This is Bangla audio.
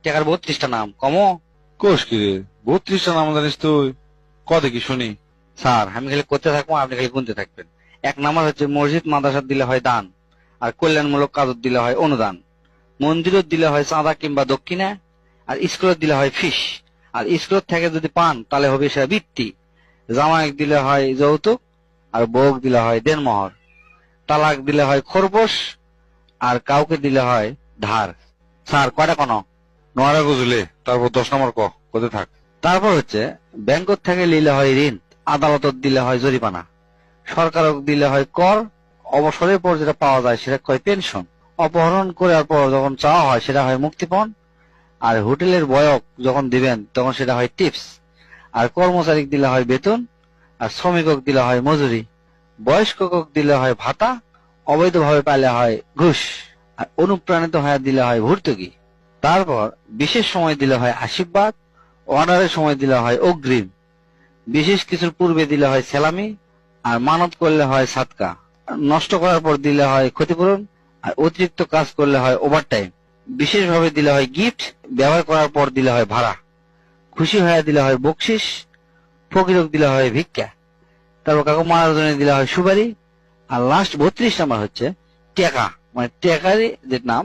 টাকার 32টা নাম কমো। কোষ কি রে, 32টা নাম জানিস তুই? ক দেখি শুনি। স্যার আমি খালি করতে থাকবো, আপনি খালি গুনতে থাকবেন। 1 নাম্বার হচ্ছে মসজিদ মাদ্রাসা দিলে হয় দান, আর কল্যাণমূলক কাজত দিলে হয় অনুদান, মন্দিরত দিলে হয় চাঁদা কিংবা দক্ষিণা, আর স্কুলত দিলে হয় ফিস, আর স্কুলত থেকে যদি পান তাহলে হবে সেটা বৃত্তি, জামাইক দিলে হয় যৌতুক, আর বউক দিলে হয় দেনমোহর, তালাক দিলে হয় খরপোশ, আর কাউকে দিলে হয় ধার। স্যার কয়টা কোন? নোয়ারা বুঝলে, তারপর 10 নম্বর কোতে থাক। তারপর হচ্ছে ব্যাংকত থেকে নিলে হয় ঋণ, আদালতত দিলে হয় জরিমানা, সরকারক দিলে হয় কর, অবসরের পর যেটা পাওয়া যায় সেটা কয় পেনশন, অপহরণ করার পর যখন চাওয়া হয় সেটা হয় মুক্তিপণ, আর হোটেলের বয়ক যখন দিবেন তখন সেটা হয় টিপস, আর কর্মচারীক দিলে হয় বেতন, আর শ্রমিকক দিলে হয় মজুরি, বয়স্কক দিলে হয় ভাতা, অবৈধভাবে পাইলে হয় ঘুষ, আর অনুপ্রাণিত হয়ে দিলে হয় ভর্তুকি। তারপর বিশেষ সময় দিলে হয় আশীর্বাদ, অর্ডারের সময় দিলে হয় অগ্রিম, বিশেষ কিছুর পূর্বে দিলে হয় সেলামি, আর মানত করলে হয় সাদকা, নষ্ট করার পর দিলে হয় ক্ষতিপূরণ, আর অতিরিক্ত কাজ করলে হয় ওভারটাইম, বিশেষভাবে দিলে হয় গিফট, ব্যবহার করার পর দিলে হয় ভাড়া, খুশি হয়ে দিলে হয় বকশিস, ফকিরক দিলে হয় ভিক্ষা, তারপর কাকু মারার জন্য দিলে হয় সুপারি, আর লাস্ট 32 নাম্বার হচ্ছে টেকা, মানে টেকারই যে নাম